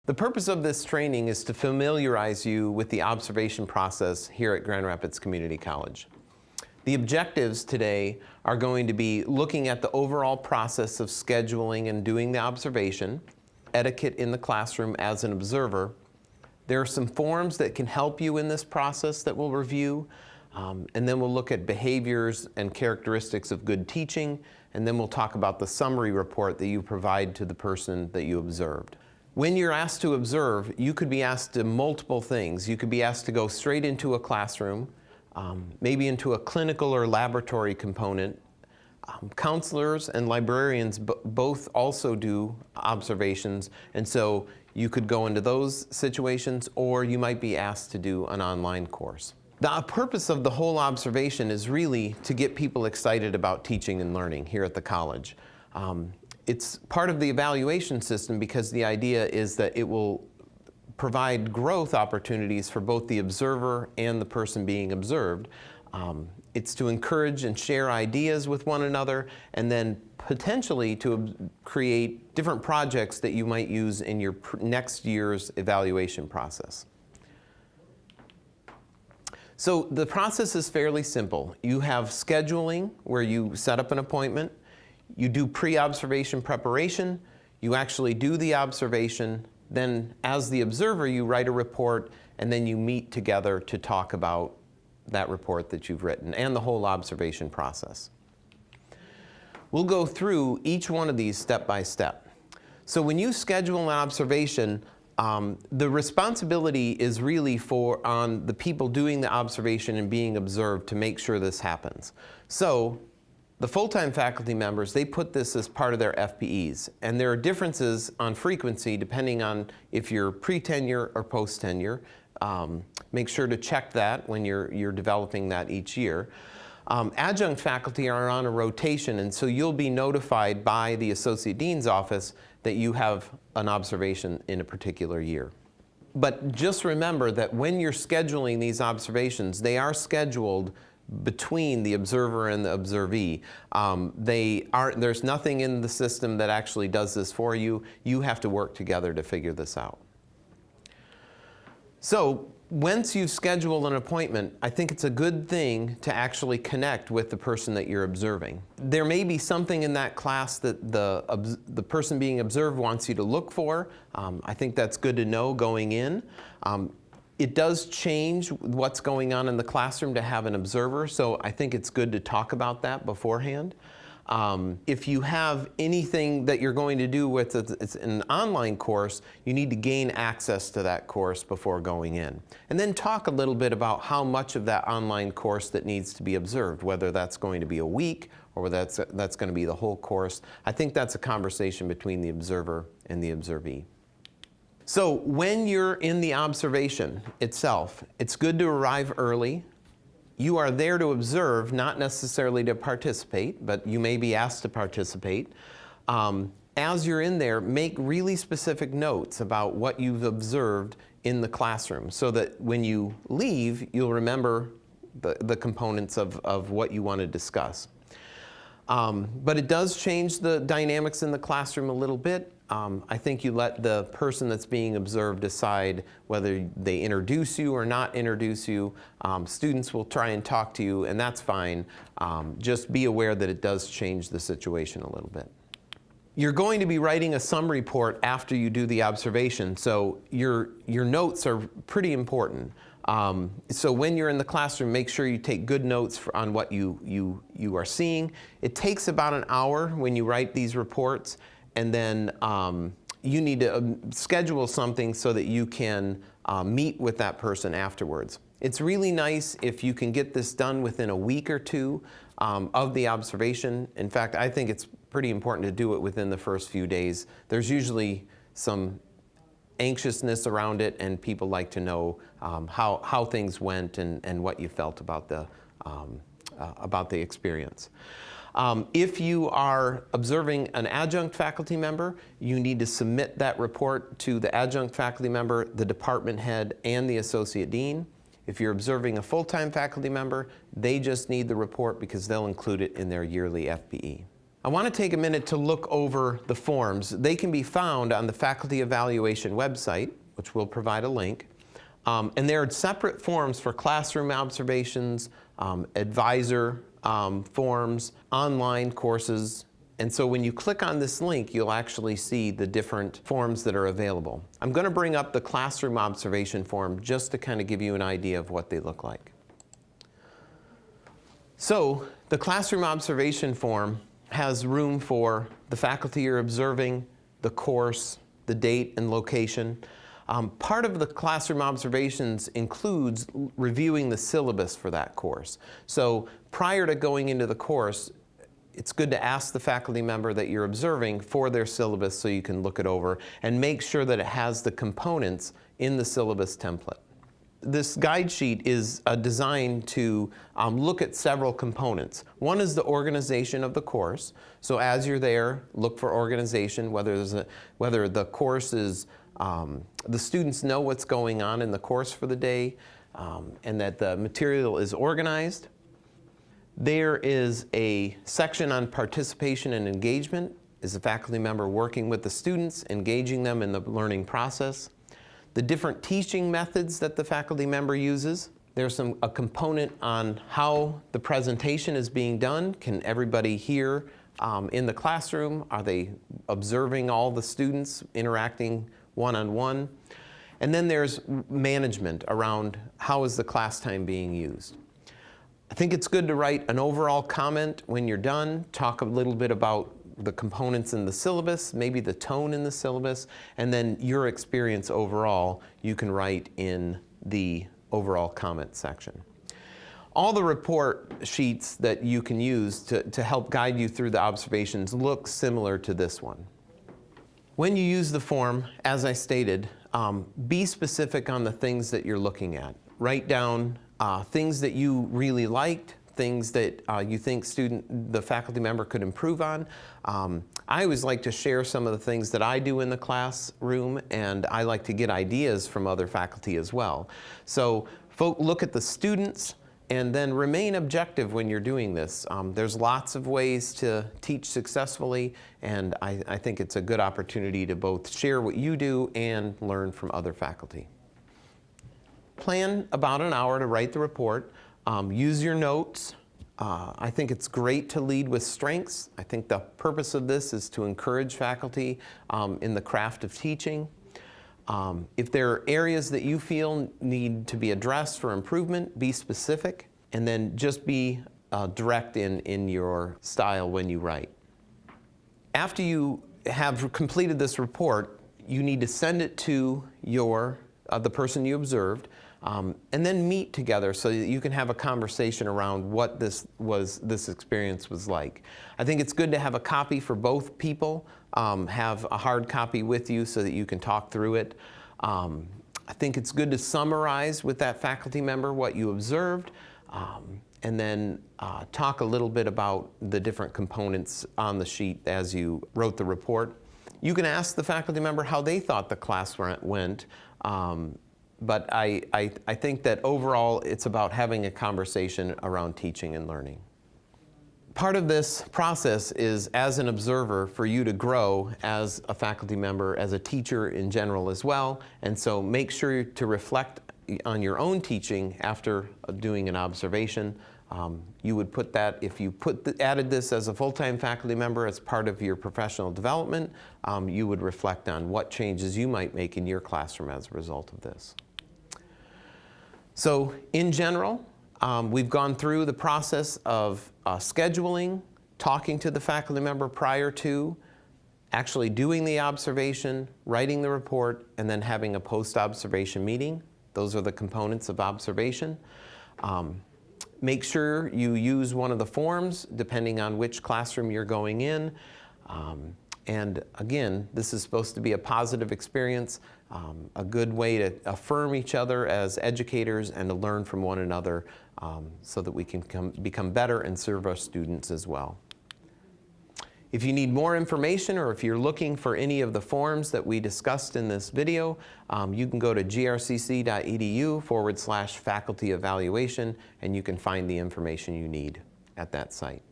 The purpose of this training is to familiarize you with the observation process here at Grand Rapids Community College. The objectives today are going to be looking at the overall process of scheduling and doing the observation, etiquette in the classroom as an observer. There are some forms that can help you in this process that we'll review, and then we'll look at behaviors and characteristics of good teaching, and then we'll talk about the summary report that you provide to the person that you observed. When you're asked to observe, you could be asked to multiple things. You could be asked to go straight into a classroom, maybe into a clinical or laboratory component. Counselors and librarians both also do observations, and so you could go into those situations, or you might be asked to do an online course. The purpose of the whole observation is really to get people excited about teaching and learning here at the college. It's part of the evaluation system because the idea is that it will provide growth opportunities for both the observer and the person being observed. It's to encourage and share ideas with one another, and then potentially to create different projects that you might use in your next year's evaluation process. So the process is fairly simple. You have scheduling where you set up an appointment. You do pre-observation preparation, you actually do the observation, then as the observer you write a report, and then you meet together to talk about that report that you've written and the whole observation process. We'll go through each one of these step by step. So when you schedule an observation, the responsibility is really on the people doing the observation and being observed to make sure this happens. So the full-time faculty members, they put this as part of their FPEs, and there are differences on frequency depending on if you're pre-tenure or post-tenure. Make sure to check that when you're developing that each year. Adjunct faculty are on a rotation, and so you'll be notified by the Associate Dean's office that you have an observation in a particular year. But just remember that when you're scheduling these observations, they are scheduled between the observer and the observee. There's nothing in the system that actually does this for you. You have to work together to figure this out. So once you've scheduled an appointment, I think it's a good thing to actually connect with the person that you're observing. There may be something in that class that the person being observed wants you to look for. I think that's good to know going in. It does change what's going on in the classroom to have an observer, so I think it's good to talk about that beforehand. If you have anything that you're going to do with it's an online course, you need to gain access to that course before going in. And then talk a little bit about how much of that online course that needs to be observed, whether that's going to be a week or whether that's going to be the whole course. I think that's a conversation between the observer and the observee. So when you're in the observation itself, it's good to arrive early. You are there to observe, not necessarily to participate, but you may be asked to participate. As you're in there, make really specific notes about what you've observed in the classroom so that when you leave, you'll remember the components of what you want to discuss. But it does change the dynamics in the classroom a little bit. I think you let the person that's being observed decide whether they introduce you or not introduce you. Students will try and talk to you, and that's fine. Just be aware that it does change the situation a little bit. You're going to be writing a summary report after you do the observation, so your notes are pretty important. So when you're in the classroom, make sure you take good notes on what you are seeing. It takes about an hour when you write these reports, and then you need to schedule something so that you can meet with that person afterwards. It's really nice if you can get this done within a week or two of the observation. In fact, I think it's pretty important to do it within the first few days. There's usually some anxiousness around it, and people like to know how things went and what you felt about the experience. If you are observing an adjunct faculty member, you need to submit that report to the adjunct faculty member, the department head, and the associate dean. If you're observing a full-time faculty member, they just need the report because they'll include it in their yearly FPE. I want to take a minute to look over the forms. They can be found on the faculty evaluation website, which we'll provide a link. And there are separate forms for classroom observations, advisor forms, online courses. And so when you click on this link, you'll actually see the different forms that are available. I'm going to bring up the classroom observation form just to kind of give you an idea of what they look like. So the classroom observation form has room for the faculty you're observing, the course, the date and location. Part of the classroom observations includes reviewing the syllabus for that course. So prior to going into the course, it's good to ask the faculty member that you're observing for their syllabus so you can look it over and make sure that it has the components in the syllabus template. This guide sheet is designed to look at several components. One is the organization of the course. So as you're there, look for organization, whether the course is, the students know what's going on in the course for the day, and that the material is organized. There is a section on participation and engagement. Is the faculty member working with the students, engaging them in the learning process? The different teaching methods that the faculty member uses. There's a component on how the presentation is being done. Can everybody hear in the classroom? Are they observing all the students interacting one-on-one? And then there's management around how is the class time being used. I think it's good to write an overall comment when you're done, talk a little bit about the components in the syllabus, maybe the tone in the syllabus, and then your experience overall you can write in the overall comment section. All the report sheets that you can use to help guide you through the observations look similar to this one. When you use the form, as I stated, be specific on the things that you're looking at. Write down things that you really liked, things that you think the faculty member could improve on. I always like to share some of the things that I do in the classroom, and I like to get ideas from other faculty as well. So look at the students and then remain objective when you're doing this. There's lots of ways to teach successfully, and I think it's a good opportunity to both share what you do and learn from other faculty. Plan about an hour to write the report. Use your notes. I think it's great to lead with strengths. I think the purpose of this is to encourage faculty in the craft of teaching. If there are areas that you feel need to be addressed for improvement, be specific, and then just be direct in your style when you write. After you have completed this report, you need to send it to the person you observed, and then meet together so that you can have a conversation around what this experience was like. I think it's good to have a copy for both people, have a hard copy with you so that you can talk through it. I think it's good to summarize with that faculty member what you observed, and then talk a little bit about the different components on the sheet as you wrote the report. You can ask the faculty member how they thought the class went. But I think that overall it's about having a conversation around teaching and learning. Part of this process is, as an observer, for you to grow as a faculty member, as a teacher in general as well. And so make sure to reflect on your own teaching after doing an observation. You would put that, if you added this as a full-time faculty member as part of your professional development, you would reflect on what changes you might make in your classroom as a result of this. So in general, we've gone through the process of scheduling, talking to the faculty member prior to, actually doing the observation, writing the report, and then having a post-observation meeting. Those are the components of observation. Make sure you use one of the forms depending on which classroom you're going in. And again, this is supposed to be a positive experience, a good way to affirm each other as educators and to learn from one another so that we can become better and serve our students as well. If you need more information or if you're looking for any of the forms that we discussed in this video, you can go to grcc.edu/faculty evaluation and you can find the information you need at that site.